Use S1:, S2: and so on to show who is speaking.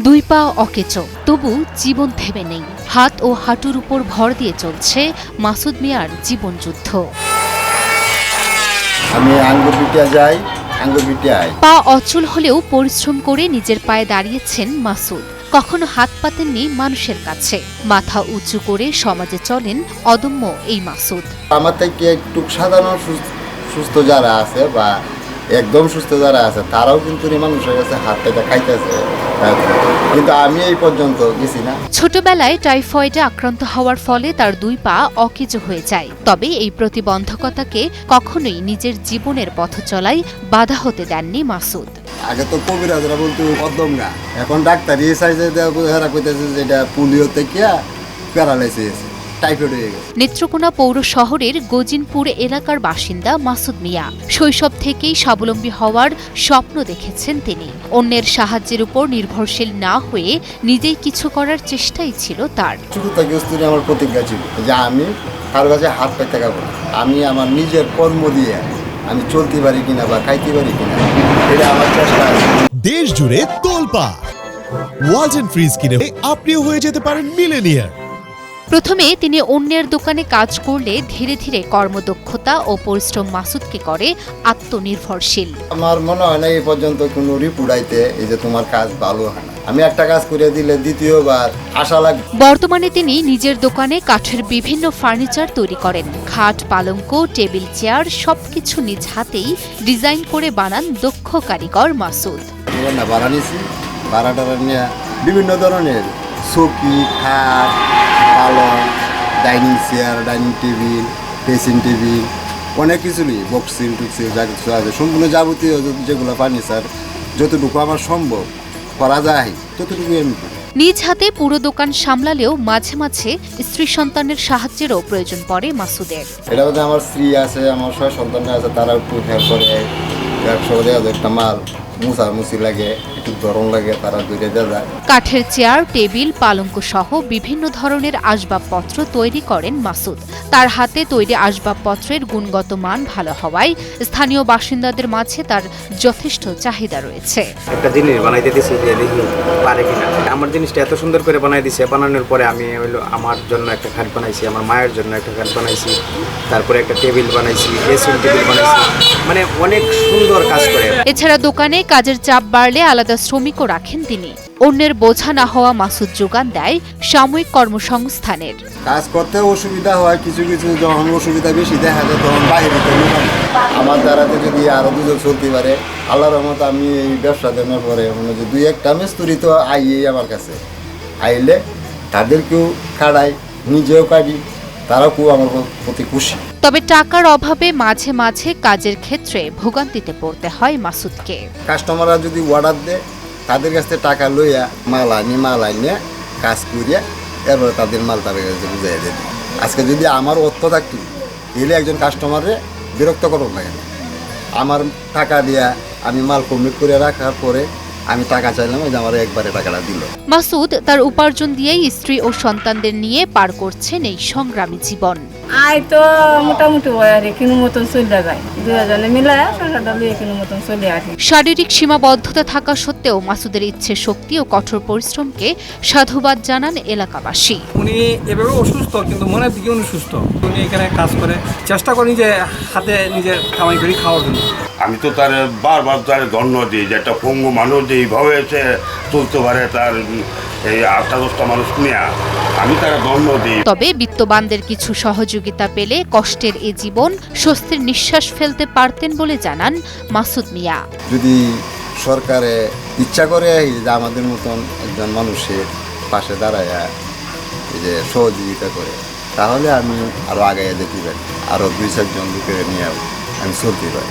S1: দুই পা অকেচো, তবু জীবন থেমে নেই। হাত ও হাঁটুর উপর ভর দিয়ে চলছে মাসুদ মিয়ার জীবনযুদ্ধ।
S2: আমি আঙ্গুরবিটিয়া যাই, আঙ্গুরবিটিয়া আই।
S1: পা অচল হলেও পরিশ্রম করে নিজের পায়ে দাঁড়িয়েছেন মাসুদ। কখনো হাত পাতেননি মানুষের কাছে, মাথা উঁচু করে সমাজে চলেন অদম্য এই মাসুদ।
S2: আমার থেকে একটু সাধারণ সুস্থ যারা আছে বা একদম সুস্থ যারা আছে তারাও কিন্তু মানুষের কাছে হাত পেতে খাইতেছে, কিন্তু আমি এই পর্যন্ত গেছি না।
S1: ছোটবেলায় টাইফয়েডে আক্রান্ত হওয়ার ফলে তার দুই পা অকেজো হয়ে যায়। তবে এই প্রতিবন্ধকতাকে কখনোই নিজের জীবনের পথ চলায় বাধা হতে দেননি মাসুদ।
S2: আগে তো কবিরাজরা বলতে অদম না, এখন ডাক্তার হেরা কইতেছে যেটা পোলিও থেকে প্যারালাইসিস টাইফয়েড হয়ে গেছে।
S1: নেত্রকোনা পৌর শহরের গজিনপুর এলাকার বাসিন্দা মাসুদ মিয়া শৈশব থেকেই স্বাবলম্বী হওয়ার স্বপ্ন দেখেছেন তিনি। অন্যের সাহায্যের উপর নির্ভরশীল না হয়ে নিজেই কিছু করার চেষ্টাই ছিল তার।
S2: শুরু থেকে আমার প্রতিজ্ঞা ছিল যে আমি কারো কাছে হাত পাইতে খাবো না, আমি আমার নিজের কর্ম দিয়ে আমি চলতে পারি কিনা বা খাইতে পারি কিনা এটা আমার চেষ্টা আছে।
S3: দেশ জুড়ে তোলপা ওয়ালটন ফ্রিজ কিনে আপনিও হয়ে যেতে পারেন মিলেনিয়ার।
S1: প্রথমে তিনি অন্যের দোকানে কাজ করলে ধীরে ধীরে কর্মদক্ষতা ও পরিশ্রম মাসুদকে করে আত্মনির্ভরশীল।
S2: আমার মনে হয় না এই পর্যন্ত কোনো রিপোর্ট আইতে এই যে তোমার কাজ ভালো হয় না, আমি একটা কাজ করে দিলে দ্বিতীয়বার আশা লাগবে।
S1: বর্তমানে তিনি নিজের দোকানে কাঠের বিভিন্ন ফার্নিচার তৈরি করেন। খাট, পালঙ্ক, টেবিল, চেয়ার সবকিছু নিজ হাতেই ডিজাইন করে বানান দক্ষ কারিগর মাসুদ।
S2: না ভাড়া নিয়েছি, ভাড়াটা নিয়ে বিভিন্ন ধরনের চৌকি, খাট, পালং, dining chair, dining table, dressing table, অনেক কিছুই বক্সিল টুকসিল যা কিছু আছে সম্পূর্ণ যাবতীয় যেগুলো ফার্নিচার যতটুকু আমার সম্ভব করা যায় ততটুকুই আমি করি।
S1: নিজ হাতে পুরো দোকান সামলালেও মাঝে মাঝে স্ত্রী সন্তানের সাহায্যেরও প্রয়োজন পড়ে মাসুদের।
S2: এটা মধ্যে আমার স্ত্রী আছে, আমার সব সন্তান আছে, তারা একটু হেল্প করে। একশো একটা মাল মুছি লাগে, একটু গরম লাগে, তারা দূরে দেয়।
S1: কাঠের চেয়ার, টেবিল, পালঙ্ক সহ বিভিন্ন ধরনের আসবাবপত্র তৈরি করেন মাসুদ। তার হাতে তৈরি আসবাবপত্রের গুণগত মান ভালো হওয়ায় স্থানীয় বাসিন্দাদের মাঝে তার যথেষ্ট চাহিদা রয়েছে।
S4: একটা জিনিস বানাইতে দিছি যে দেখি পারে কিনা। আমার জিনিসটা এত সুন্দর করে বানাই দিছে, বানানোর পরে আমি আমার জন্য একটা খাট বানাইছি, আমার মায়ের জন্য একটা খাট বানাইছি, তারপরে একটা টেবিল বানাইছি, ড্রেসিং টেবিল বানাইছি, মানে অনেক সুন্দর কাজ করে।
S1: এছাড়া দোকানে কাজের চাপ বাড়লে আলাদা শ্রমিকও রাখেন তিনি। অন্যের বোঝা না হওয়া মাসুদ যোগান দেয় সাময়িক কর্মসংস্থানের।
S2: কাজ করতে অসুবিধা হয়, কিছু কিছু যখন অসুবিধা বেশি দেখা যায় তখন বাইরে আমার দ্বারাতে যদি আরো দুজন চলতে পারে আল্লাহর রহমতে আমি এই ব্যবসা দেওয়ার পরে মনে হয় দুই একটা মিস্ত্রি তো আইয়েই আমার কাছে আইলে তাদেরকেও কাটাই, নিজেও কাটি, তারাও খুব আমার প্রতি খুশি।
S1: তবে টাকার অভাবে মাঝে মাঝে কাজের ক্ষেত্রে ভোগান্তিতে পড়তে হয় মাসুদকে।
S2: কাস্টমাররা যদি অর্ডার দেয় তাদের কাছ থেকে টাকা লইয়া মাল আনিয়ে কাজ করিয়া এরপরে তাদের মাল তাদের কাছে বুঝাই দেয়। আজকে যদি আমার অর্থ থাকতো তাহলে একজন কাস্টমারে বিরক্ত করার লাগে না। আমার টাকা দিয়া আমি মাল কমপ্লিট করে রাখার পরে আমি টাকা চাইলাম, যে আমার একবারে টাকাটা দিল।
S1: মাসুদ তার উপার্জন দিয়েই স্ত্রী ও সন্তানদের নিয়ে পার করছেন এই সংগ্রামী জীবন।
S5: আয় তো মোটামুটি হয় আর কিনো মতন চলে যায়, দুজনে মিলে সংসারটা দিয়ে কিনো মতন চলে আসে।
S1: শারীরিক সীমাবদ্ধতা থাকা সত্ত্বেও মাসুদের ইচ্ছে শক্তি ও কঠোর পরিশ্রমকে সাধুবাদ জানান এলাকাবাসী।
S6: উনি এভাবে অসুস্থ কিন্তু মনের দিকে উনি সুস্থ। উনি এখানে কাজ করে চেষ্টা করেন যে হাতে নিজের কামাই করে খাওয়ার জন্য।
S7: আমি তো তার বারবার তার ধন্য দিই যে একটা পঙ্গু মানুষ যে এইভাবে এসে চলতে পারে, তার এই 8-10টা মানুষ নিয়ে আমি তার ধন্য দিই।
S1: তবে বিত্তবানদের কিছু সহযোগিতা পেলে কষ্টের এ জীবন স্বস্তির নিঃশ্বাস ফেলতে পারতেন বলে জানান মাসুদ মিয়া।
S2: যদি সরকারে ইচ্ছা করে যে আমাদের মতন একজন মানুষের পাশে দাঁড়ায় যে সহযোগিতা করে তাহলে আমি আরো আগে যেতে পারি, আরো 2-4 জন লোকের নিয়ে আমি চলতে পারি।